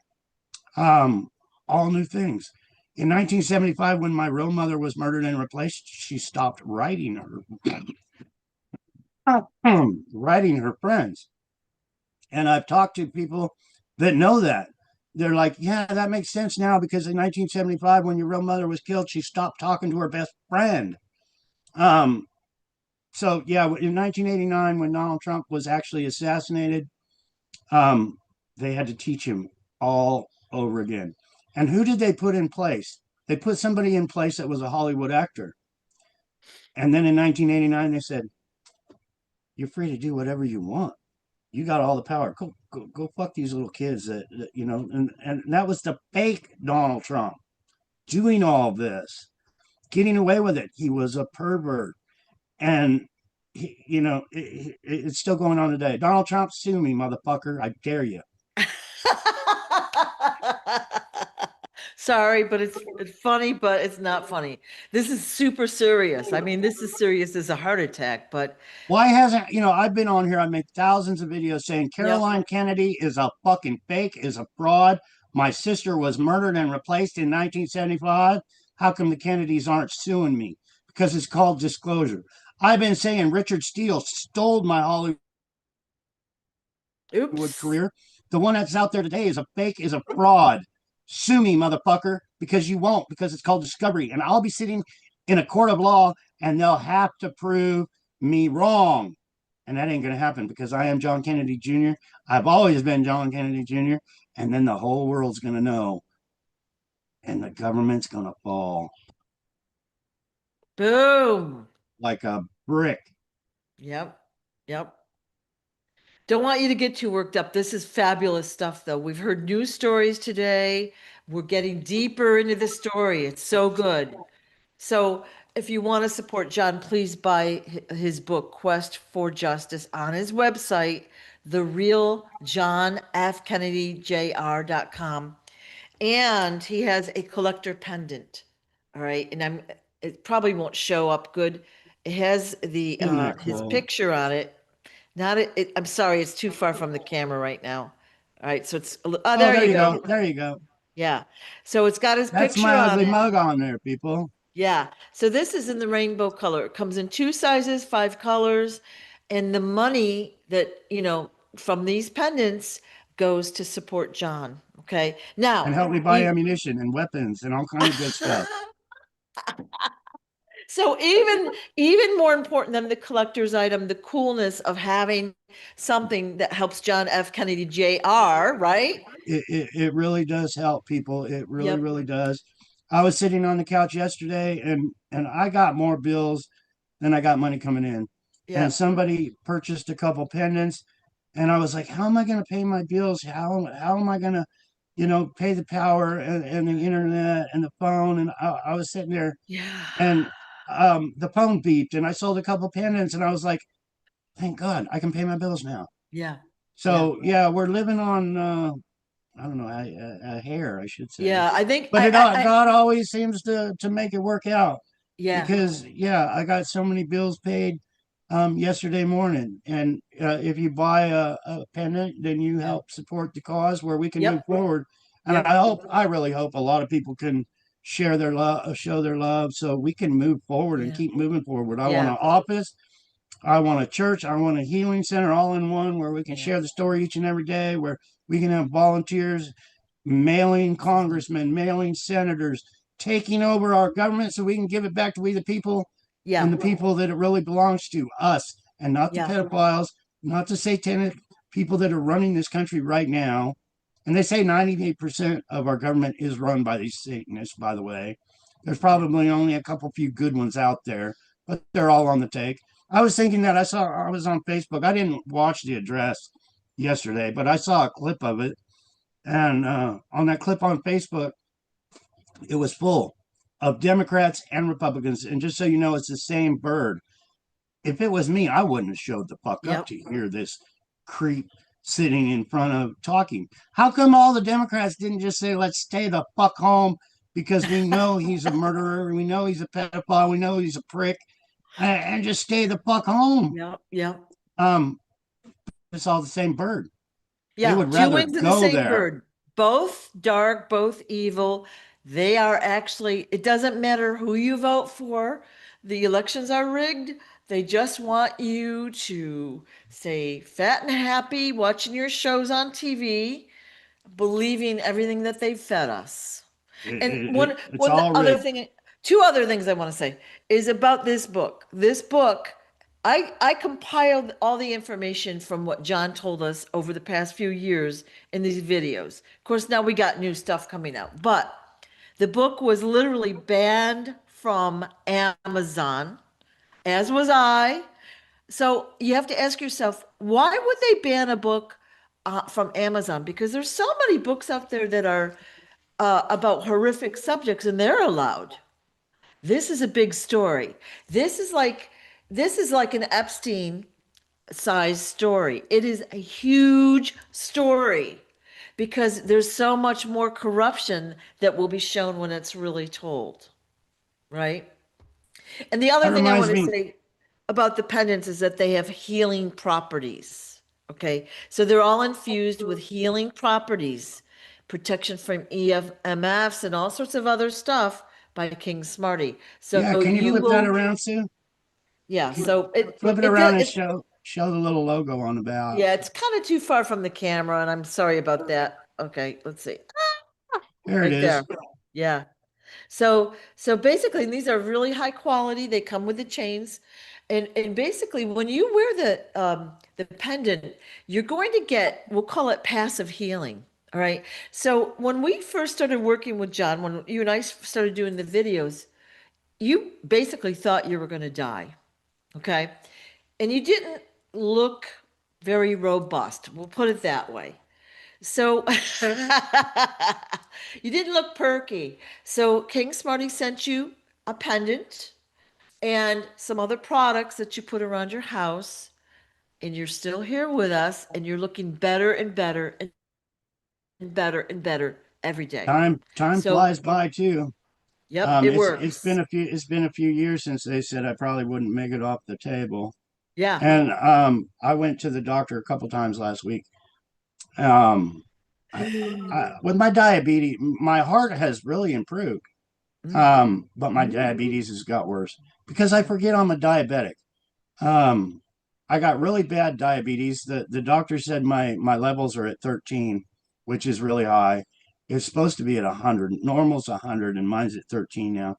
um, all new things. In 1975, when my real mother was murdered and replaced, she stopped writing her friends. And I've talked to people that know that. They're like, yeah, that makes sense now because in 1975, when your real mother was killed, she stopped talking to her best friend. Um, so, yeah, in 1989, when Donald Trump was actually assassinated, um, they had to teach him all over again. And who did they put in place? They put somebody in place that was a Hollywood actor. And then in 1989, they said, "You're free to do whatever you want. You got all the power. Go fuck these little kids." And that was the fake Donald Trump doing all this, getting away with it. He was a pervert, and it's still going on today. Donald Trump, sue me, motherfucker! I dare you. Sorry, but it's funny, but it's not funny. This is super serious. I mean, this is serious as a heart attack, but Why hasn't, I've been on here, I make thousands of videos saying yep. Caroline Kennedy is a fucking fake, is a fraud. My sister was murdered and replaced in 1975. How come the Kennedys aren't suing me? Because it's called disclosure. I've been saying Richard Steele stole my Hollywood Oops. career. The one that's out there today is a fake, is a fraud. Sue me, motherfucker, because you won't, because it's called discovery. And I'll be sitting in a court of law and they'll have to prove me wrong. And that ain't going to happen because I am John Kennedy Jr. I've always been John Kennedy Jr. And then the whole world's going to know and the government's going to fall Boom. like a brick. Yep. Yep. Don't want you to get too worked up. This is fabulous stuff, though. We've heard news stories today. We're getting deeper into the story. It's so good. So, if you want to support John, please buy his book, Quest for Justice, on his website, therealjohnfkennedy.com. And he has a collector pendant. All right. And it probably won't show up good. It has the Isn't that his cool? picture on it. Not it, I'm sorry, it's too far from the camera right now. All right, so oh, Oh, there there you you go. go. There you go. Yeah. So it's got his That's picture my on ugly it. mug on there, people. Yeah. So this is in the rainbow color. It comes in two sizes, five colors, and the money that, from these pendants goes to support John. Okay. And Now, help me buy we ammunition and weapons and all kind of good stuff. so even more important than the collector's item, the coolness of having something that helps John F. Kennedy Jr., right? It really does help people. It really, Yep. really does. I was sitting on the couch yesterday and I got more bills than I got money coming in. And Yep. somebody purchased a couple pendants and I was like, how am I going to pay my bills? How am I going to, pay the power and the internet and the phone? And I was sitting there Yeah. and the phone beeped and I sold a couple pendants and I was like, thank God I can pay my bills now. Yeah. Yeah. So yeah, we're living on I don't know, a hair, I should say. Yeah. I think But God always seems to make it work out yeah. because yeah, I got so many bills paid yesterday morning, and if you buy a pendant, then you Yeah. help support the cause where we can move Yep. forward. And Yep. I really hope a lot of people can share their love, show their love, so we can move forward and Yeah. keep moving forward. I want Yeah. an office. I want a church. I want a healing center all in one where we can Yeah. share the story each and every day, where we can have volunteers, mailing congressmen, mailing senators, taking over our government so we can give it back to we the people and Yeah. the people that it really belongs to, us, and not the Yeah. pedophiles, not the satanic people that are running this country right now. And they say 98% of our government is run by these Satanists, by the way. There's Yeah. probably only a couple few good ones out there, but they're all on the take. I was thinking that I was on Facebook. I didn't watch the address yesterday, but I saw a clip of it. And on that clip on Facebook, it was full of Democrats and Republicans. And just so you know, it's the same bird. If it was me, I wouldn't have showed the fuck up Yep. to hear this creep sitting in front of talking. How come all the Democrats didn't just say, let's stay the fuck home because we know he's a murderer, we know he's a pedophile, we know he's a prick, and just stay the fuck home? Yep. Yep. Um, it's all the same bird. They Yeah, would two rather wings of the go same there. bird. Both dark, both evil. They are actually, it doesn't matter who you vote for. The elections are rigged. They just want you to stay fat and happy watching your shows on TV, believing everything that they've fed us. And It's one all other rigged. thing, two other things I want to say is about this book. This book, I compiled all the information from what John told us over the past few years in these videos. Of course, now we got new stuff coming out, but the book was literally banned from Amazon, as was I. So you have to ask yourself, why would they ban a book from Amazon? Because there's so many books out there that are about horrific subjects, and they're allowed. This is a big story. This is like this is like an Epstein size story. It is a huge story because there's so much more corruption that will be shown when it's really told, right? And the That other thing I reminds want to me. say about the pendants is that they have healing properties. Okay. So they're all infused with healing properties, protection from EMFs and all sorts of other stuff by King Smarty. So Yeah, can you you flip that will, around, Sue? yeah. So it, Flip it it, around and it, show the little logo on the back. yeah, it's kind of too far from the camera, and I'm sorry about that. Okay. Let's see. There it Right is. there. Yeah. So basically these are really high quality. They come with the chains. And basically when you wear the pendant, you're going to get, we'll call it passive healing. All right. So when we first started working with John, when you and I started doing the videos, you basically thought you were going to die. Okay. And you didn't look very robust. We'll put it that way. So you didn't look perky. So King Smarty sent you a pendant and some other products that you put around your house, and you're still here with us, and you're looking better and better and better and better every day. Time So, flies by too. yep, it It's works. been a few years since they said I probably wouldn't make it off the table. Yeah. And I went to the doctor a couple times last week. Um, with my diabetes, my heart has really improved. Mm. But my diabetes has got worse because I forget I'm a diabetic. Um, I got really bad diabetes. The doctor said my levels are at 13, which is really high. It's supposed to be at 100. Normal's 100, and mine's at 13 now.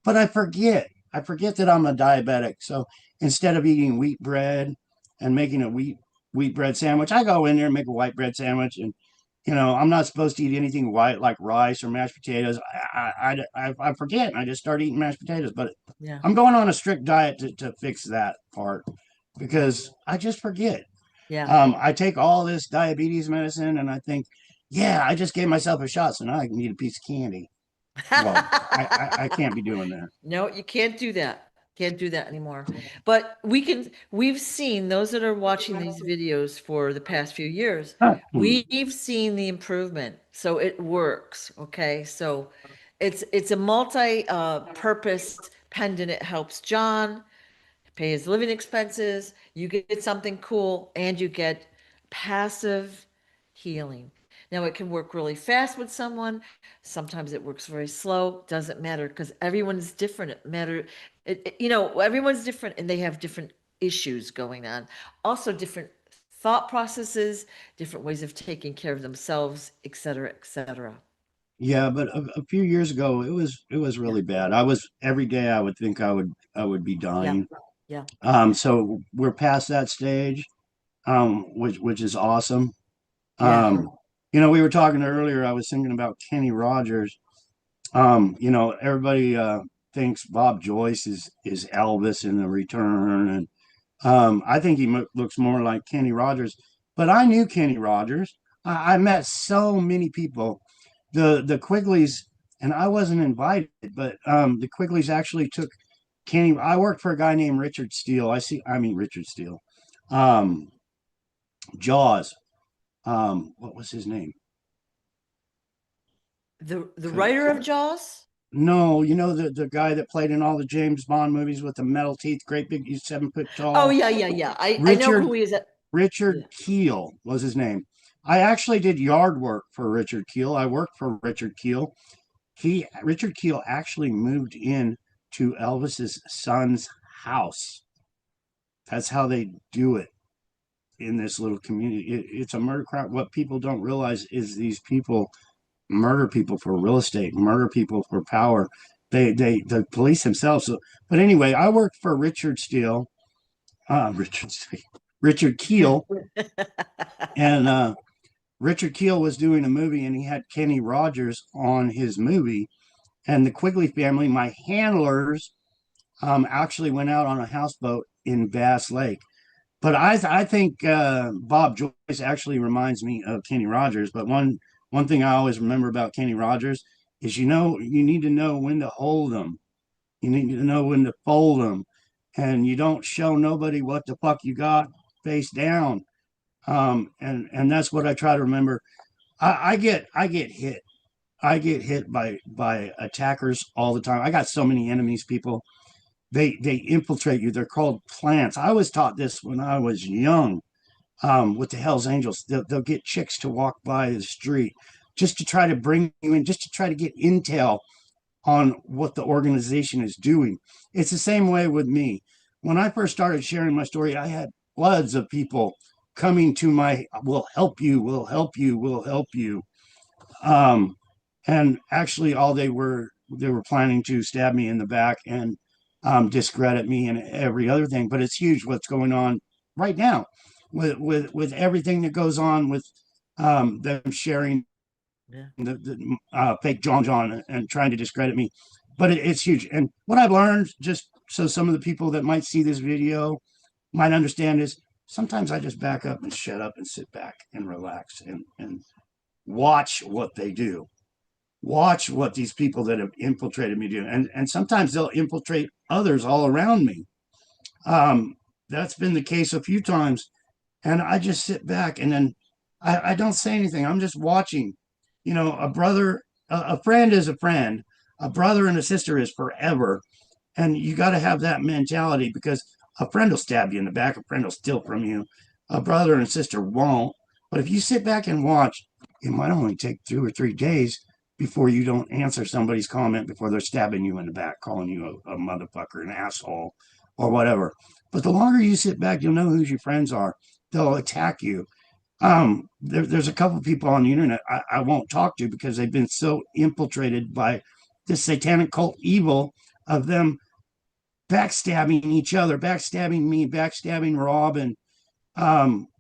But I forget. I forget that I'm a diabetic. So instead of eating wheat bread and making a wheat bread sandwich, I go in there and make a white bread sandwich. And I'm not supposed to eat anything white like rice or mashed potatoes. I forget. I just start eating mashed potatoes. But Yeah. I'm going on a strict diet to fix that part because I just forget. Yeah. I take all this diabetes medicine and I think, yeah, I just gave myself a shot, so now I can eat a piece of candy. Well, I can't be doing that. No, you can't do that. Can't do that anymore. But we've seen those that are watching these videos for the past few years, we've seen the improvement. So it works. Okay. So it's a multi-purpose pendant. It helps John pay his living expenses. You get something cool and you get passive healing. Now it can work really fast with someone. Sometimes it works very slow. Doesn't matter because everyone's different. Everyone's different and they have different issues going on. Also different thought processes, different ways of taking care of themselves, et cetera, et cetera. Yeah, but a few years ago, it was Yeah, really bad. I was every day I would think I would be yeah, dying. yeah, So we're past that stage, which is awesome. yeah. Um, we were talking earlier. I was thinking about Kenny Rogers. Everybody thinks Bob Joyce is Elvis in The Return, and I think he looks more like Kenny Rogers. But I knew Kenny Rogers. I met so many people. The Quigleys, and I wasn't invited, but the Quigleys actually took Kenny. I worked for a guy named Richard Steele. I mean Richard Steele. Um, Jaws. What was his name? The writer of Jaws? No, the guy that played in all the James Bond movies with the metal teeth, great big, he's 7 foot Oh tall. yeah, yeah, yeah. I know Richard who he is. Richard Yeah. Keel was his name. I actually did yard work for Richard Keel. I worked for Richard Keel. Richard Keel actually moved in to Elvis's son's house. That's how they do it in this little community. It's a murder crime. What people don't realize is these people murder people for real estate, murder people for power. The police themselves. So, but anyway, I worked for Richard Steele, Richard Steele, Richard Keel, and Richard Keel was doing a movie, and he had Kenny Rogers on his movie. And the Quigley family, my handlers, actually went out on a houseboat in Bass Lake. But I think Bob Joyce actually reminds me of Kenny Rogers. But one thing I always remember about Kenny Rogers is you need to know when to hold them. You need to know when to fold them, and you don't show nobody what the fuck you got face down. And that's what I try to remember. I get hit. I get hit by attackers all the time. I got so many enemies, people. They infiltrate you. They're called plants. I was taught this when I was young. With the Hell's Angels, they'll get chicks to walk by the street just to try to bring you in, just to try to get intel on what the organization is doing. It's the same way with me. When I first started sharing my story, I had floods of people coming to my, "We'll help you, we'll help you, we'll help you." Um, and actually, all they were planning to stab me in the back and discredit me and every other thing. But it's huge what's going on right now with everything that goes on with them sharing Yeah. the fake John and trying to discredit me. But it's huge. And what I've learned, just so some of the people that might see this video might understand, is sometimes I just back up and shut up and sit back and relax and watch what they do. Watch what these people that have infiltrated me do. And sometimes they'll infiltrate others all around me. Um, that's been the case a few times. And I just sit back and then I don't say anything. I'm just watching. A brother, a friend is a friend, a brother and a sister is forever. And you got to have that mentality, because a friend will stab you in the back, a friend will steal from you, a brother and a sister won't. But if you sit back and watch, it might only take 2 or 3 days before you don't answer somebody's comment before they're stabbing you in the back, calling you a motherfucker, an asshole, or whatever. But the longer you sit back, you'll know who your friends are. They'll attack you. There's a couple of people on the internet I won't talk to because they've been so infiltrated by this satanic cult evil of them backstabbing each other, backstabbing me, backstabbing Rob, and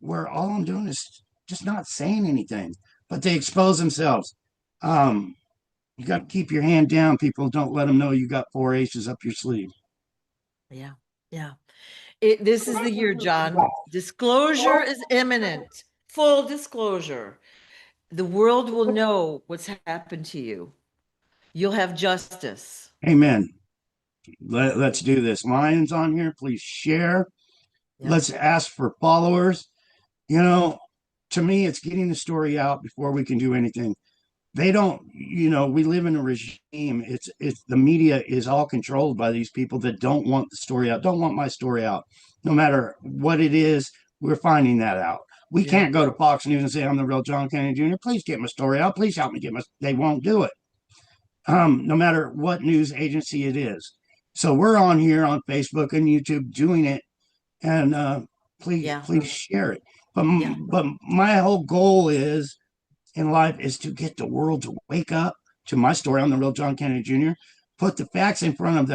where all I'm doing is just not saying anything, but they expose themselves. Um, you got to keep your hand down, people. Don't let them know you got four aces up your sleeve. Yeah. Yeah. This is the year, John. Disclosure is imminent. Full disclosure. The world will know what's happened to you. You'll have justice. Amen. Let's do this. Lions on here, please share. Yep. Let's ask for followers. You know, to me, it's getting the story out before we can do anything. They don't, we live in a regime. It's the media is all controlled by these people that don't want the story out, don't want my story out. No matter what it is, we're finding that out. We Yep. can't go to Fox News and say, "I'm the real John Kennedy Jr. Please get my story out. Please help me get my." They won't do it. No matter what news agency it is. So we're on here on Facebook and YouTube doing it, and please, Yeah. please share it. But Yeah. but my whole goal is in life is to get the world to wake up to my story. I'm the real John Kennedy Jr. Put the facts in front of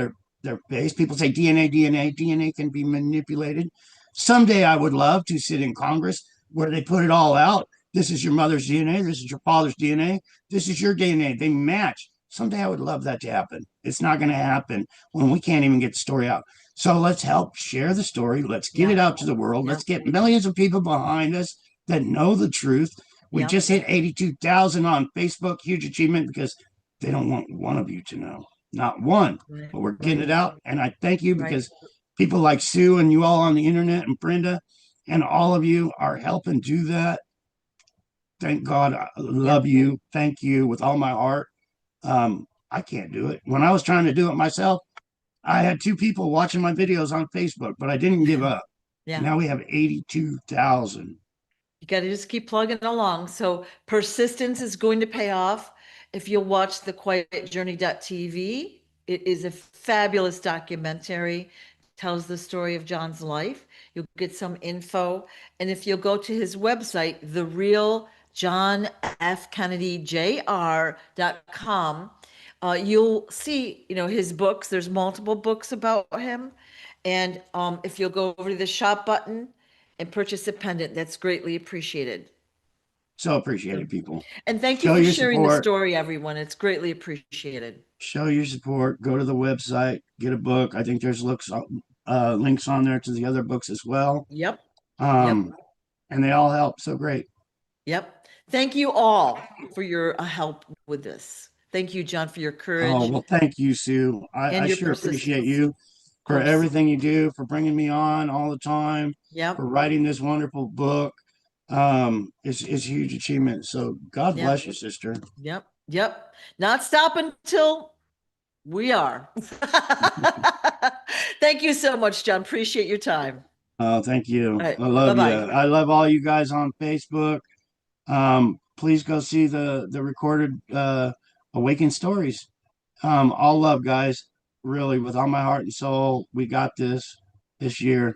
their face. People say DNA, DNA, DNA can be manipulated. Someday I would love to sit in Congress where they put it all out. This is your mother's DNA. This is your father's DNA. This is your DNA. They match. Someday I would love that to happen. It's not going to happen when we can't even get the story out. So let's help share the story. Let's get Yeah. it out to the world. Yep. Let's get millions of people behind us that know the truth. We Yep. just hit 82,000 on Facebook. Huge achievement, because they don't want one of you to know. Not one. Right. But we're getting Right. it out. And I thank you, Right. because people like Sue and you all on the internet and Brenda and all of you are helping do that. Thank God. I Yep. love you. Thank you with all my heart. I can't do it. When I was trying to do it myself, I had two people watching my videos on Facebook, but I didn't give up. Yeah. Now we have 82,000. You got to just keep plugging along. So persistence is going to pay off. If you'll watch the quietjourney.tv, it is a fabulous documentary, tells the story of John's life. You'll get some info. And if you'll go to his website, the real John F. Kennedy Jr.com, you'll see, his books. There's multiple books about him. And if you'll go over to the shop button and purchase a pendant, that's greatly appreciated. So appreciate So, it, people. and thank you Show for your sharing the support. story, everyone. It's greatly appreciated. Show your support. Go to the website, get a book. I think there's links on there to the other books as well. Yep. Yep. Um, and they all help. So great. Yep. Thank you all for your help with this. Thank you, John, for your Oh, courage well, thank you, Sue. and I your sure appreciate persistence. you Of for course. everything you do, for bringing me on all the time, Yep. for writing this wonderful book. It's a huge achievement. So God Yep. bless you, sister. Yep. Yep. Not stop until we are. Thank you so much, John. Appreciate your time. Thank you. All right. I love you. Bye-bye. I love all you guys on Facebook. Please go see the recorded Awakened Stories. All love, guys. Really, with all my heart and soul, we got this year.